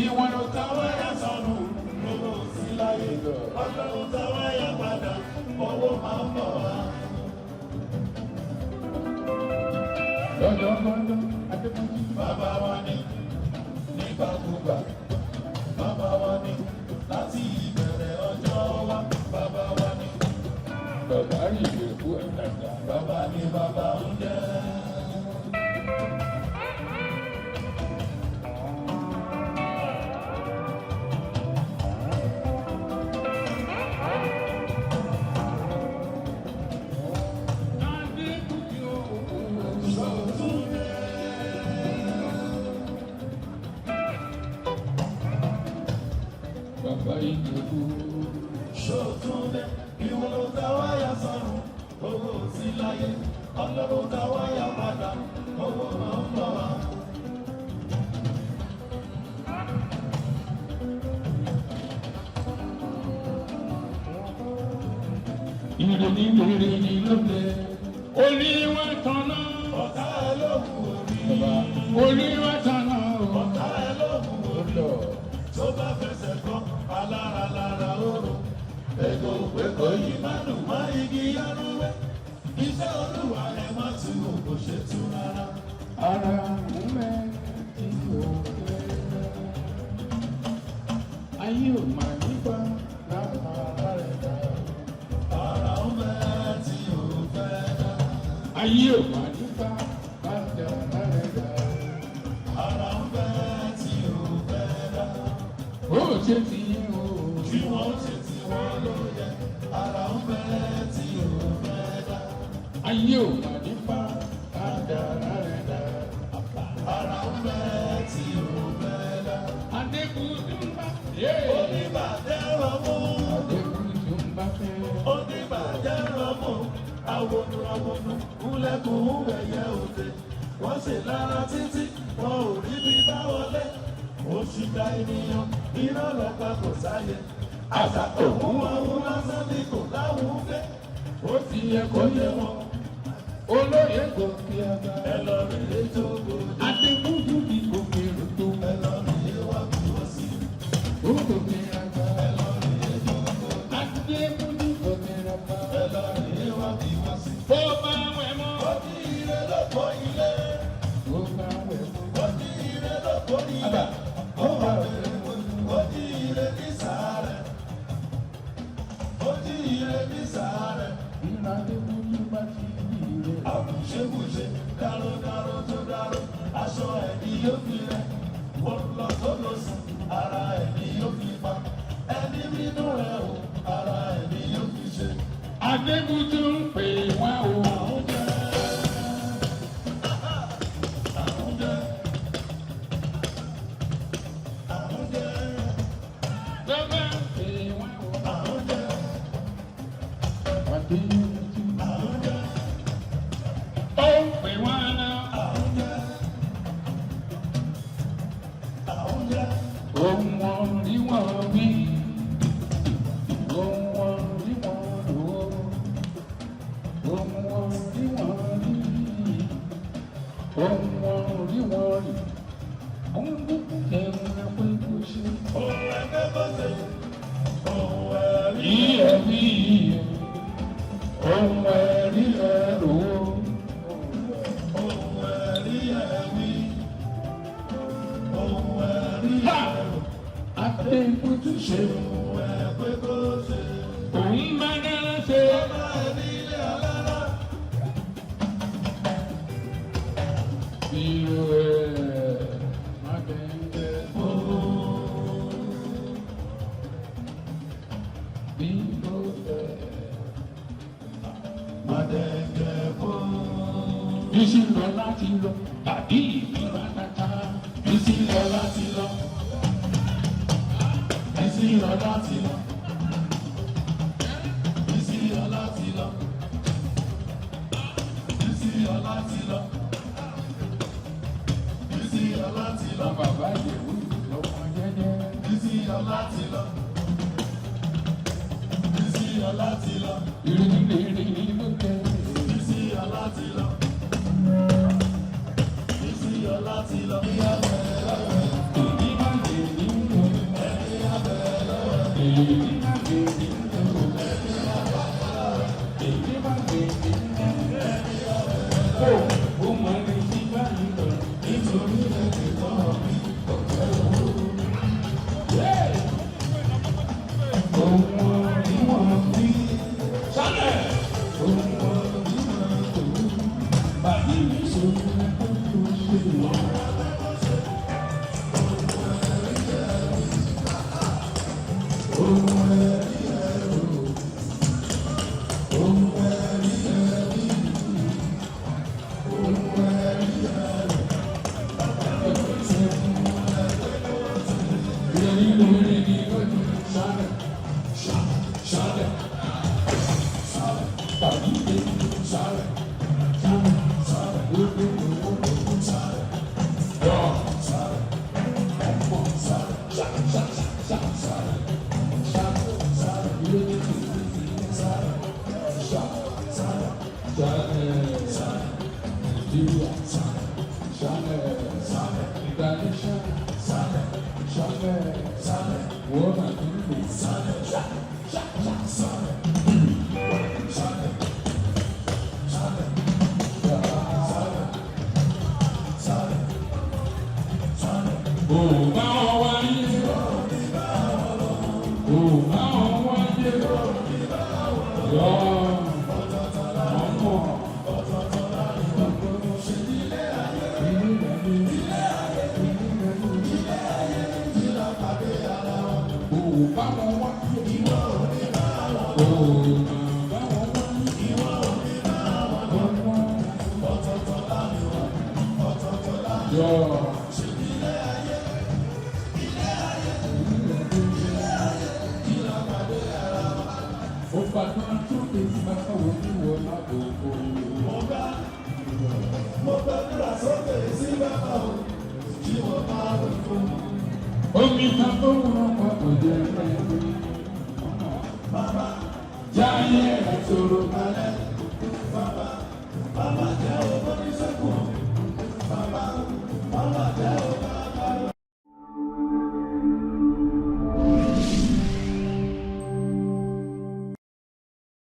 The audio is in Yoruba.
Ìwọ̀n ló táwọn ẹ̀yà sọnù lówó sí láyé. Ọlọ́run táwọn ẹ̀yà padà owó máa ń bọ̀ wá. Lọ́jọ́ Adébútú bàbá wa ní nígbàkúgbà. Bàbá wa ní láti ìbẹ̀rẹ̀ ọjọ́ wa. Bàbá wa ní. Bàbá rí ìgbèkú ẹ̀dàgbà. Bàbá ní bàbá ń jẹ́. Bàbá Ìjẹ̀bú. Ṣòtúndé, ìwọ ló dá wáyà sọ́run, owó sí láyé. Ọlọ́run dá wáyà padà, owó máa ń bọ̀ wá. Ìrìnì lóde, olíwà tọ́nà. Ọ̀tá ẹ ló kù orí. Olíwà tọ́nà. Ọ̀tá ẹ ló kù orí. Tó bá fẹsẹ̀ kọ́ alára lára oró. Ẹ̀gọ́ òpèkọ́ yìí má dùn má igi arúgbó. Iṣẹ́ Olúwa ẹ má tu kò ṣe tú rárá. Ara mẹ́ tí kò fẹ́. Ayé ò mà nípa lára rẹ̀ dá. Ara mẹ́ tí ò fẹ́ dá. Ayé ò mà nípa lára rẹ̀ dá. Ara mẹ́ tí ò fẹ́ dá. Ó ṣe ti yín o. Tí wọ́n ṣe ti wọ́n ló yẹ. Ara ń fẹ́ tí ò fẹ́ dá. Ayé ò mà nípa kádàrá rẹ̀ dá. Ara ń fẹ́ tí ò fẹ́ dá. Adékùnjú ń bá fẹ́. Oníbàjẹ́ rọ̀mú. Adékùnjú ń bá fẹ́. Oníbàjẹ́ rọ̀mú. Awonu kúlẹ̀kùn ẹ̀yẹ òde. Wọ́n ṣe lára títí wọn ò rí bí bá wọlé. Òṣìkà ènìyàn iná lọ́pàá kò sáyé. Àṣàkò òun àwọn lásán ní kò láwùú fẹ́. Ó ti yẹ kó yẹ wọn. Olóyè kò fi àgbà. Ẹ lọ rèé tó gbòdì. Adékúnjú ní òkè rògbò. Ẹ lọ rèé wá bí wọ́n sí. Ó kò fi àgbà. Ẹ lọ rèé tó gbòdì. Adékúnjú kò fi àgbà. Ẹ lọ rèé wá bí wọ́n sí. Bó bá wẹ̀ mọ́. Ó ní ire lọ́pọ̀ ilé. Bó bá wẹ̀ mọ́. Ó ní ire lọ́pọ̀ ilé. Ó bá wẹ̀ mọ́. Ó ní ire ní sàárẹ̀. Ó ní ire ní sàárẹ̀. Ìrìnàjò kúndú bá ti rí ire. Àbùṣebùṣe dáró tó dáró. Aṣọ ẹ̀mí yóò fi rẹ̀. Wọ́n lọ tó lọ sùn. Ara ẹ̀mí yóò fi pa. Ẹni nínú rẹ̀ o. Ara ẹ̀mí yóò fi ṣe. Adékúnjú ń pè wá o. Àwọn jẹ́. Àwọn jẹ́. Àwọn jẹ́. Bẹ́ẹ̀ ń pè wá o. Àwọn jẹ́. Adékúnjú. Àwọn jẹ́. Ó ń pè wá náà. Àwọn jẹ́. Àwọn jẹ́. Ohun wọn ni wọ́n wí. Ohun wọn ni wọ́n lò. Ohun wọn ni wọ́n rí. Ohun wọn ni wọ́n rí. Ohun gbogbo ẹ̀rù rẹ̀ pé kò ṣe. Ohun ẹgbẹ́ bọ́ ṣe. Ohun ẹ̀rí ẹ̀rí. Ohun ẹ̀rí ẹ̀rọ. Ohun ẹ̀rí ẹ̀rí. Ohun ẹ̀rí ẹ̀rọ. Adékúnjú ṣe. Ohun ẹ̀pẹ́ kò ṣe. Òun bá dára ṣe. Ọba ẹ̀mí ilé alára. Ìlú ẹ̀ má bẹ̀rẹ̀ fún. Ìlú ẹ̀ má bẹ̀rẹ̀ fún. Bísí lọ láti lọ, tàbí ìbíra tata. Bísí lọ láti lọ. Bísí lọ láti lọ. Bísí lọ láti lọ. Bísí lọ láti lọ. Bísí lọ láti lọ. Bàbá Ìjẹ̀bú lọ́kàn jẹ́jẹ́. Bísí lọ láti lọ. ọlá ti lọ. ìrírí ló kẹ́. Bísí ọlá ti lọ. Bísí ọlá ti lọ. èyí máa lè ní ìlú. Ẹni abẹ́rẹ́ lọ́wọ́. èyí máa lè ní ìlú. èyí máa lè ní ìlú. ó máa lè ní báyìí lọ. Nítorí ẹ̀jẹ̀ tọ́ mi. Omi ta tó wúrọ̀ papọ̀ jẹ́ ẹgbẹ́. Bàbá, jáyé ẹ̀ sọ̀rọ̀ kalẹ̀.